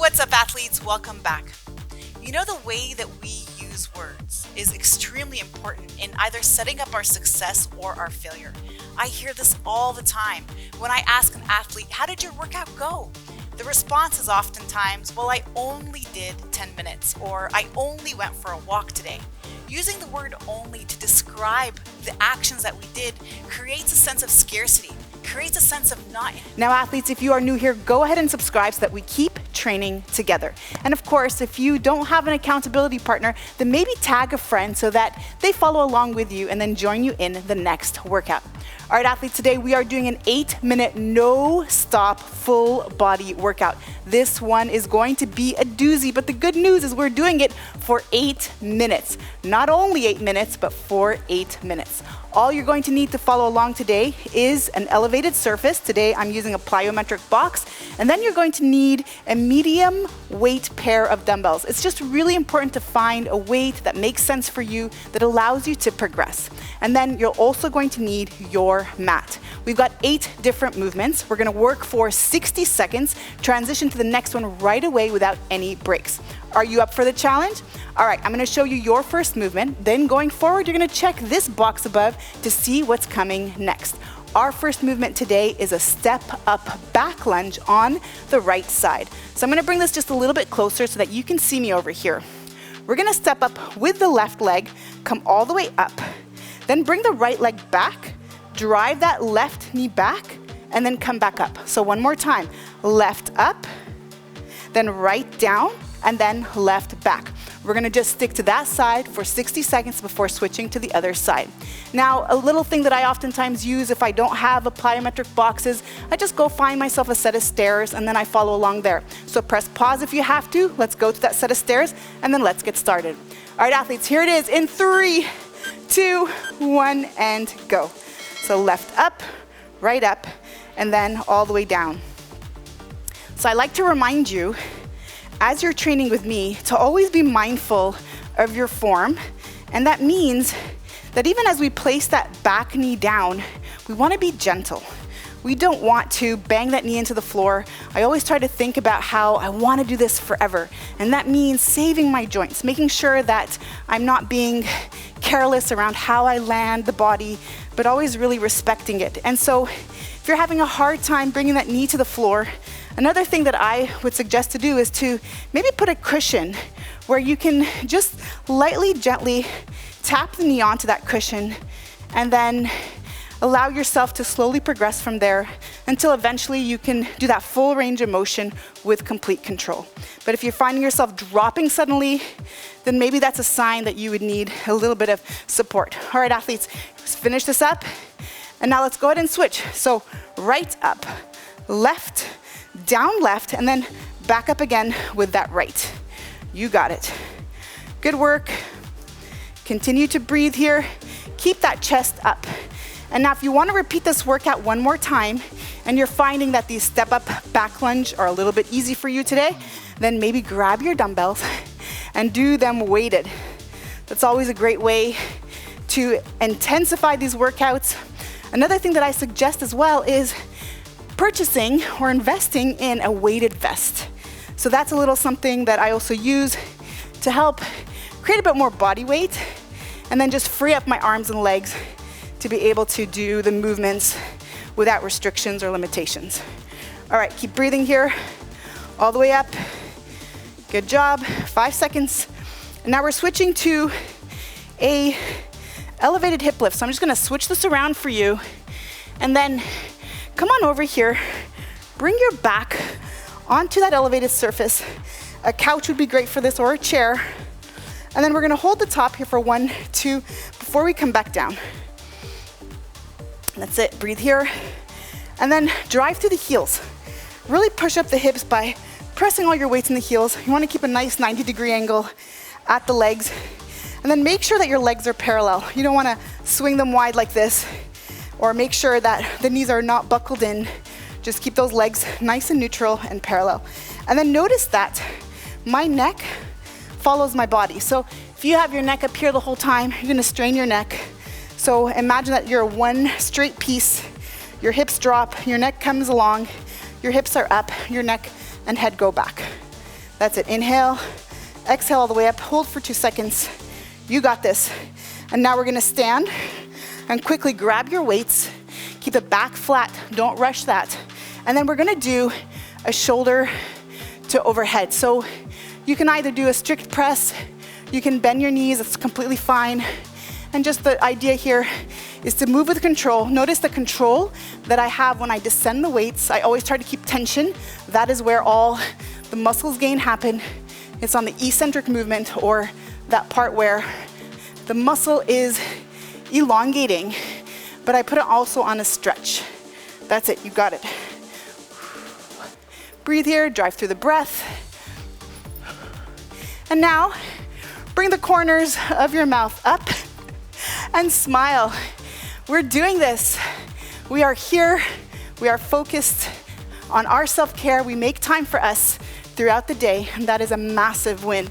What's up, athletes? Welcome back. You know, the way that we use words is extremely important in either setting up our success or our failure. I hear this all the time. When I ask an athlete, how did your workout go? The response is oftentimes, well, I only did 10 minutes, or I only went for a walk today. Using the word only to describe the actions that we did creates a sense of scarcity, creates a sense of not. Now, athletes, if you are new here, go ahead and subscribe so that we keep training together. And of course, if you don't have an accountability partner, then maybe tag a friend so that they follow along with you and then join you in the next workout. All right, athletes, today we are doing an 8-minute no-stop full body workout. This one is going to be a doozy, but the good news is we're doing it for 8 minutes. Not only 8 minutes, but for 8 minutes. All you're going to need to follow along today is an elevated surface. Today I'm using a plyometric box. And then you're going to need a medium weight pair of dumbbells. It's just really important to find a weight that makes sense for you, that allows you to progress. And then you're also going to need your mat. We've got 8 different movements. We're gonna work for 60 seconds, transition to the next one right away without any breaks. Are you up for the challenge? All right, I'm gonna show you your first movement. Then going forward, you're gonna check this box above to see what's coming next. Our first movement today is a step up back lunge on the right side. So I'm gonna bring this just a little bit closer so that you can see me over here. We're gonna step up with the left leg, come all the way up, then bring the right leg back, drive that left knee back, and then come back up. So one more time, left up, then right down, and then left back. We're gonna just stick to that side for 60 seconds before switching to the other side. Now, a little thing that I oftentimes use if I don't have a plyometric box is I just go find myself a set of stairs and then I follow along there. So press pause if you have to. Let's go to that set of stairs and then let's get started. All right, athletes, here it is in 3, 2, 1, and go. So left up, right up, and then all the way down. So I like to remind you, as you're training with me, to always be mindful of your form. And that means that even as we place that back knee down, we want to be gentle. We don't want to bang that knee into the floor. I always try to think about how I want to do this forever. And that means saving my joints, making sure that I'm not being careless around how I land the body, but always really respecting it. And so if you're having a hard time bringing that knee to the floor, another thing that I would suggest to do is to maybe put a cushion where you can just lightly, gently tap the knee onto that cushion and then allow yourself to slowly progress from there until eventually you can do that full range of motion with complete control. But if you're finding yourself dropping suddenly, then maybe that's a sign that you would need a little bit of support. All right, athletes, let's finish this up. And now let's go ahead and switch. So right up, left, down left, and then back up again with that right. You got it. Good work. Continue to breathe here. Keep that chest up. And now if you want to repeat this workout one more time, and you're finding that these step up back lunge are a little bit easy for you today, then maybe grab your dumbbells and do them weighted. That's always a great way to intensify these workouts. Another thing that I suggest as well is purchasing or investing in a weighted vest. So that's a little something that I also use to help create a bit more body weight and then just free up my arms and legs to be able to do the movements without restrictions or limitations. All right, keep breathing here, all the way up. Good job, 5 seconds. And now we're switching to a elevated hip lift. So I'm just gonna switch this around for you and then come on over here, bring your back onto that elevated surface. A couch would be great for this or a chair. And then we're gonna hold the top here for 1, 2, before we come back down. That's it, breathe here. And then drive through the heels. Really push up the hips by pressing all your weights in the heels. You wanna keep a nice 90-degree angle at the legs. And then make sure that your legs are parallel. You don't wanna swing them wide like this, or make sure that the knees are not buckled in. Just keep those legs nice and neutral and parallel. And then notice that my neck follows my body. So if you have your neck up here the whole time, you're gonna strain your neck. So imagine that you're one straight piece. Your hips drop, your neck comes along, your hips are up, your neck and head go back. That's it. Inhale, exhale all the way up. Hold for 2 seconds. You got this. And now we're gonna stand and quickly grab your weights. Keep the back flat, don't rush that. And then we're gonna do a shoulder to overhead. So you can either do a strict press, you can bend your knees, it's completely fine. And just the idea here is to move with control. Notice the control that I have when I descend the weights. I always try to keep tension. That is where all the muscles gain happen. It's on the eccentric movement, or that part where the muscle is elongating, but I put it also on a stretch. That's it, you got it. Breathe here, drive through the breath. And now, bring the corners of your mouth up and smile. We're doing this. We are here, we are focused on our self-care. We make time for us throughout the day, and that is a massive win.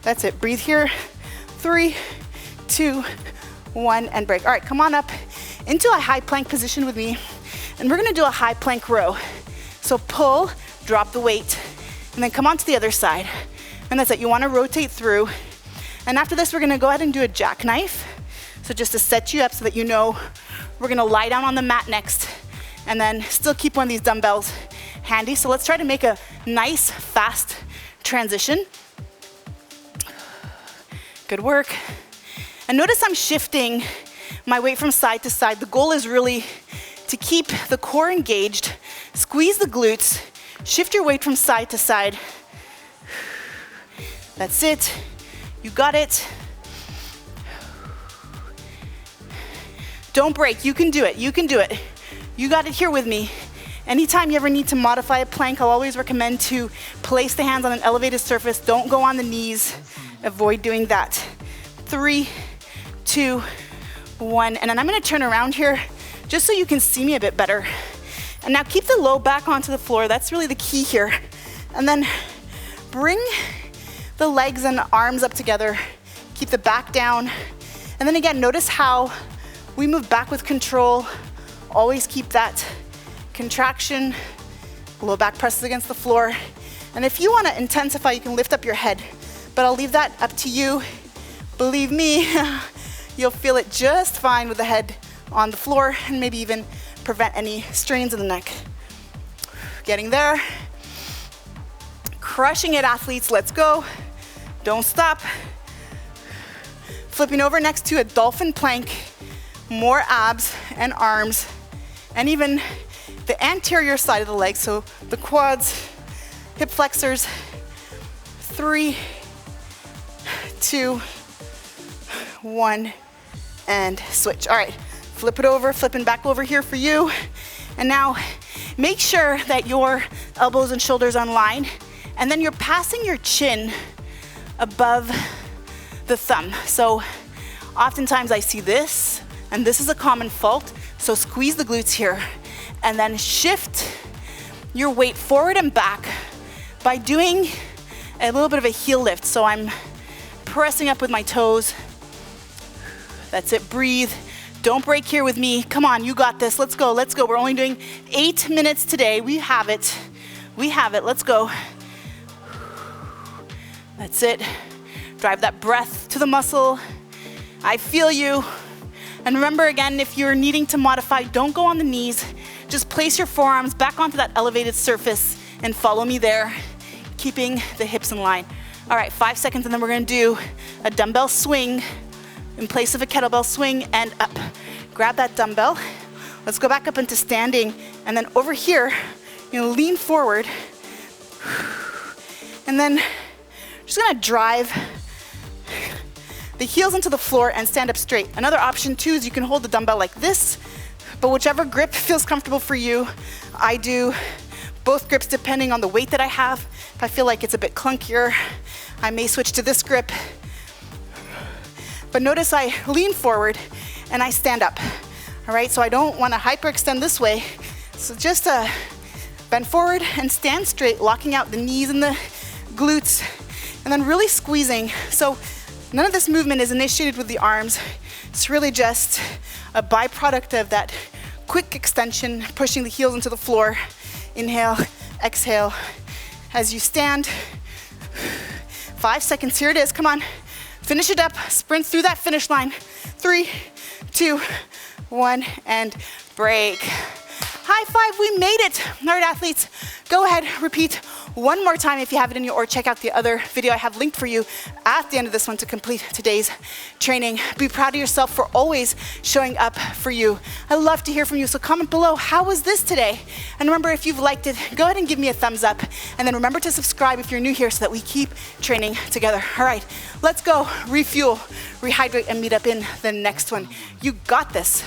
That's it, breathe here. 3, 2, 1, and break. All right, come on up into a high plank position with me, and we're gonna do a high plank row. So pull, drop the weight, and then come on to the other side. And that's it, you wanna rotate through. And after this, we're gonna go ahead and do a jackknife. So just to set you up so that you know, we're gonna lie down on the mat next, and then still keep one of these dumbbells handy. So let's try to make a nice, fast transition. Good work. And notice I'm shifting my weight from side to side. The goal is really to keep the core engaged, squeeze the glutes, shift your weight from side to side. That's it. You got it. Don't break. You can do it. You can do it. You got it here with me. Anytime you ever need to modify a plank, I'll always recommend to place the hands on an elevated surface. Don't go on the knees. Avoid doing that. 3, 2, 1. And then I'm gonna turn around here just so you can see me a bit better. And now keep the low back onto the floor. That's really the key here. And then bring the legs and arms up together. Keep the back down. And then again, notice how we move back with control. Always keep that contraction. Low back presses against the floor. And if you wanna intensify, you can lift up your head. But I'll leave that up to you. Believe me, you'll feel it just fine with the head on the floor, and maybe even prevent any strains in the neck. Getting there. Crushing it, athletes, let's go. Don't stop. Flipping over next to a dolphin plank. More abs and arms, and even the anterior side of the leg, so the quads, hip flexors. 3, 2, 1, and switch. All right, flip it over, flipping back over here for you. And now make sure that your elbows and shoulders are in line, and then you're passing your chin above the thumb. So oftentimes I see this, and this is a common fault. So squeeze the glutes here, and then shift your weight forward and back by doing a little bit of a heel lift. So I'm pressing up with my toes. That's it, breathe. Don't break here with me. Come on, you got this. Let's go, let's go. We're only doing 8 minutes today. We have it. We have it, let's go. That's it. Drive that breath to the muscle. I feel you. And remember again, if you're needing to modify, don't go on the knees. Just place your forearms back onto that elevated surface and follow me there, keeping the hips in line. All right, 5 seconds, and then we're gonna do a dumbbell swing in place of a kettlebell swing and up. Grab that dumbbell. Let's go back up into standing, and then over here, you're gonna lean forward, and then just gonna drive the heels into the floor and stand up straight. Another option too is you can hold the dumbbell like this, but whichever grip feels comfortable for you. I do both grips depending on the weight that I have. If I feel like it's a bit clunkier, I may switch to this grip. But notice I lean forward and I stand up. All right, so I don't want to hyperextend this way. So just bend forward and stand straight, locking out the knees and the glutes, and then really squeezing. So none of this movement is initiated with the arms. It's really just a byproduct of that quick extension, pushing the heels into the floor. Inhale, exhale, as you stand. 5 seconds, here it is, come on. Finish it up, sprint through that finish line. 3, 2, 1, and break. High five, we made it. All right, athletes, go ahead, repeat one more time if you have it in you, or check out the other video I have linked for you at the end of this one to complete today's training. Be proud of yourself for always showing up for you. I love to hear from you, so comment below, how was this today? And remember, if you've liked it, go ahead and give me a thumbs up. And then remember to subscribe if you're new here so that we keep training together. All right, let's go, refuel, rehydrate, and meet up in the next one. You got this.